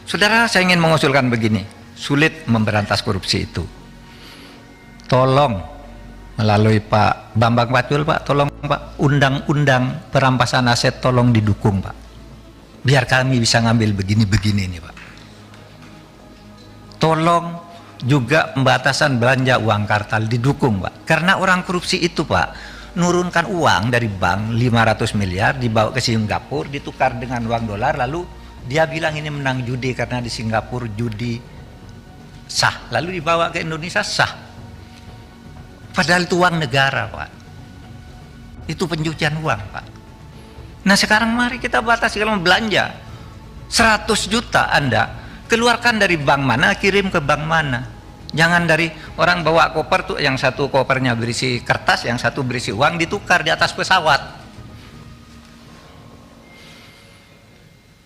Saudara, saya ingin mengusulkan begini, sulit memberantas korupsi itu. Tolong melalui Pak Bambang Pacul, Pak, tolong Pak, undang-undang perampasan aset tolong didukung, Pak. Biar kami bisa ngambil begini-begini nih, Pak. Tolong juga pembatasan belanja uang kartal didukung, Pak. Karena orang korupsi itu, Pak, nurunkan uang dari bank 500 miliar dibawa ke Singapura, ditukar dengan uang dolar, lalu dia bilang ini menang judi karena di Singapura judi sah, lalu dibawa ke Indonesia sah. Padahal itu uang negara, Pak. Itu pencucian uang, Pak. Nah sekarang mari kita batasi, kalau belanja 100 juta Anda keluarkan dari bank mana, kirim ke bank mana. Jangan dari orang bawa koper tuh, yang satu kopernya berisi kertas, yang satu berisi uang, ditukar di atas pesawat.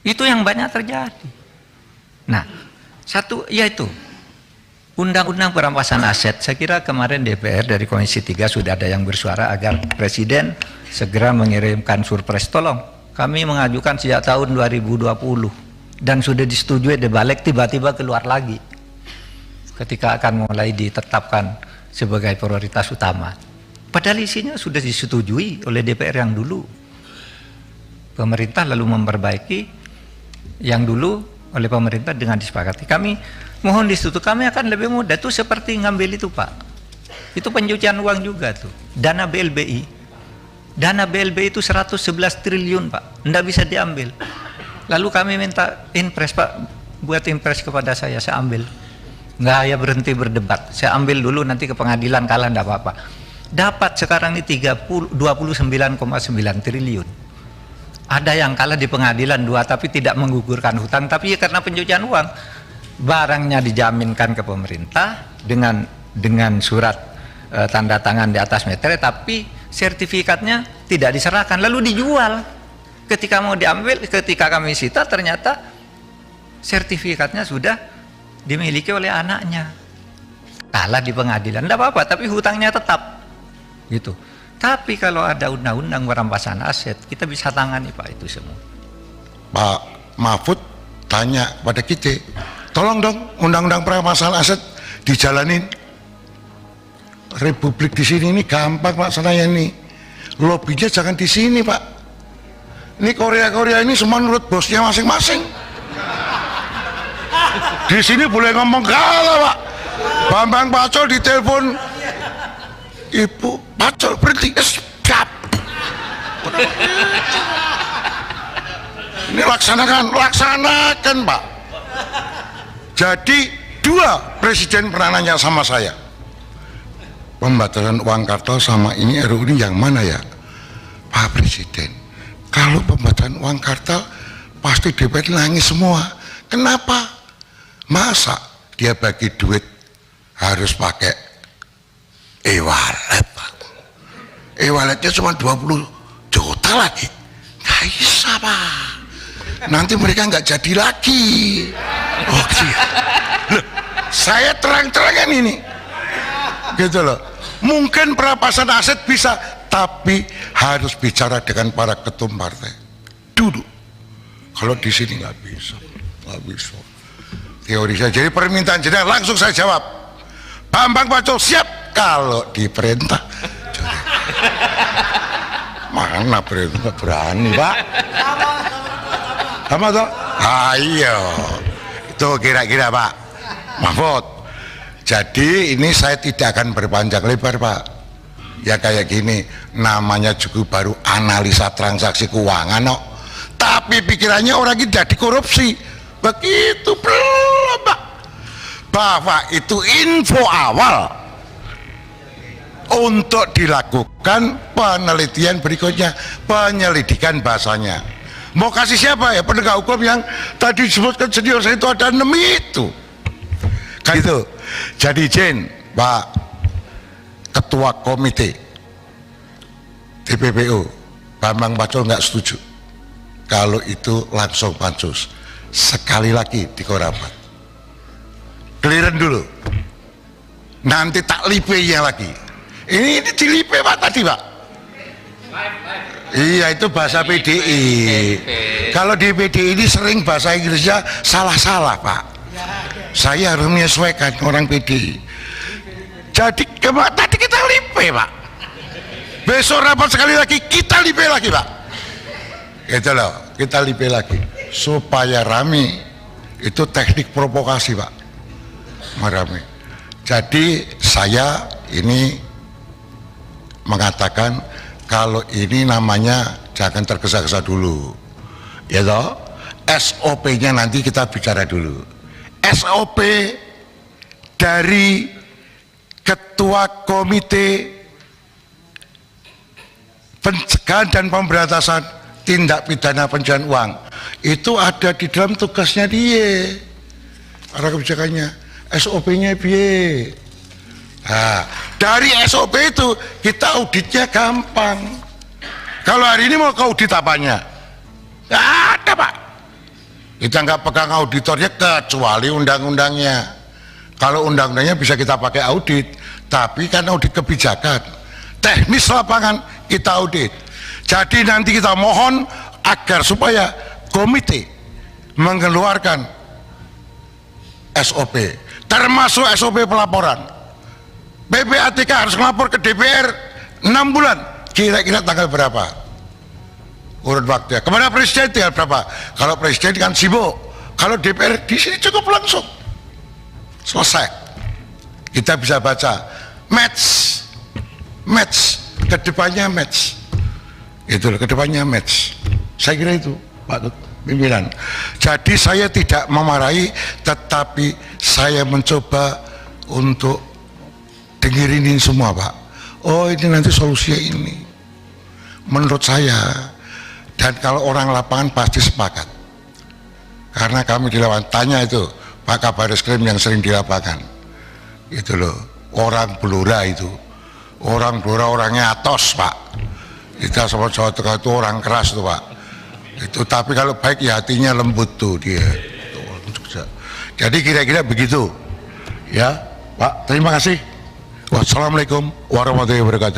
Itu yang banyak terjadi. Nah, satu yaitu undang-undang perampasan aset. Saya kira kemarin DPR dari Komisi 3 sudah ada yang bersuara agar Presiden segera mengirimkan surpres. Tolong, kami mengajukan sejak tahun 2020 dan sudah disetujui di balik, tiba-tiba keluar lagi ketika akan mulai ditetapkan sebagai prioritas utama. Padahal isinya sudah disetujui oleh DPR yang dulu. Pemerintah lalu memperbaiki yang dulu oleh pemerintah dengan disepakati. Kami mohon disetujui, kami akan lebih mudah. Itu seperti ngambil itu, Pak. Itu pencucian uang juga tuh. Dana BLBI. Dana BLBI itu 111 triliun, Pak. Nggak bisa diambil. Lalu kami minta impres, Pak. Buat impres kepada saya ambil. Nggak, ya berhenti berdebat. Saya ambil dulu, nanti ke pengadilan kalah nggak apa-apa. Dapat sekarang ini 29,9 triliun. Ada yang kalah di pengadilan 2 tapi tidak menggugurkan hutang, tapi karena pencucian uang. Barangnya dijaminkan ke pemerintah dengan surat tanda tangan di atas meterai, tapi sertifikatnya tidak diserahkan, lalu dijual. Ketika mau diambil, ketika kami sita, ternyata sertifikatnya sudah dimiliki oleh anaknya. Kalah di pengadilan, tidak apa-apa, tapi hutangnya tetap gitu. Tapi kalau ada undang-undang perampasan aset, kita bisa tangani, Pak, itu semua. Pak Mahfud tanya pada kita, tolong dong undang-undang perampasan aset dijalanin. Republik di sini ini gampang laksananya ini. Lobbynya jangan di sini, Pak. Ini Korea ini semua menurut bosnya masing-masing. Di sini boleh ngomong kalah, Pak. Bambang Pacul ditelepon, Ibu Pacul berhenti, siap. Ini laksanakan, Pak. Jadi 2 presiden pernah nanya sama saya, pembatasan uang kartal sama ini RUU ini yang mana ya, Pak Presiden? Kalau pembatasan uang kartal pasti DPR nangis semua. Kenapa? Masa dia bagi duit harus pakai e-wallet, Pak? E-walletnya cuma 20 juta lagi, nggak bisa, Pak. Nanti mereka nggak jadi lagi. Oh iya. Loh, saya terang-terangan ini gitu loh. Mungkin perampasan aset bisa, tapi harus bicara dengan para ketum partai dulu. Kalau di sini nggak bisa. Teori saya, jadi permintaan jenengan langsung saya jawab, Bambang Pacul siap kalau diperintah. Mana perintah berani, Pak? Sama toh? Ayo, itu kira-kira Pak Mahfud. Jadi ini saya tidak akan berpanjang lebar, Pak. Ya kayak gini, namanya juga baru analisa transaksi keuangan, no. Tapi pikirannya orang tidak dikorupsi. Begitu belum, Pak. Bahwa itu info awal untuk dilakukan penelitian berikutnya, penyelidikan bahasanya. Mau kasih siapa ya? Penegak hukum yang tadi disebutkan senior saya itu ada 6 itu. Kan itu. Jadi izin Pak Ketua Komite TPPU Bambang Pacul nggak setuju kalau itu langsung pansus. Sekali lagi dikorapat, clearan dulu, nanti tak lipe-nya lagi. Ini dilipe, Pak, tadi, Pak. Iya, itu bahasa PDI. Kalau di PD ini sering bahasa Inggrisnya salah-salah Pak. Saya harus menyesuaikan orang PD. Jadi tadi kita lipe Pak, besok rapat sekali lagi kita lipe lagi Pak, gitu loh, kita lipe lagi supaya rame. Itu teknik provokasi Pak, merame. Jadi saya ini mengatakan kalau ini namanya jangan tergesa-gesa dulu, ya toh. SOP-nya nanti kita bicara dulu. SOP dari Ketua Komite Pencegahan dan Pemberantasan Tindak Pidana Pencucian Uang itu ada di dalam tugasnya dia, arah kebijakannya, SOP-nya biye. Nah, dari SOP itu kita auditnya gampang. Kalau hari ini mau ke audit apanya? Nggak ada Pak. Kita nggak pegang auditornya kecuali undang-undangnya. Kalau undang-undangnya bisa kita pakai audit, tapi kan audit kebijakan, teknis lapangan kita audit. Jadi nanti kita mohon agar supaya komite mengeluarkan SOP, termasuk SOP pelaporan. PPATK harus melapor ke DPR 6 bulan, kira-kira tanggal berapa? Urut waktunya. Kepada Presiden tinggal berapa? Kalau Presiden kan sibuk, kalau DPR di sini cukup langsung. Selesai. Kita bisa baca match kedepannya match, itu kedepannya match. Saya kira itu Pak Pimpinan. Jadi saya tidak memarahi, tetapi saya mencoba untuk dengerin ini semua Pak. Oh ini nanti solusinya ini menurut saya, dan kalau orang lapangan pasti sepakat, karena kami di lapangan tanya itu Pak Kabar Eskrim yang sering di lapangan itu loh, orang Blora itu, orang Blora orangnya atos Pak, kita sama Jawa Tengah itu orang keras tuh Pak itu, tapi kalau baik ya hatinya lembut tuh dia. Jadi kira-kira begitu ya Pak. Terima kasih. Wassalamualaikum warahmatullahi wabarakatuh.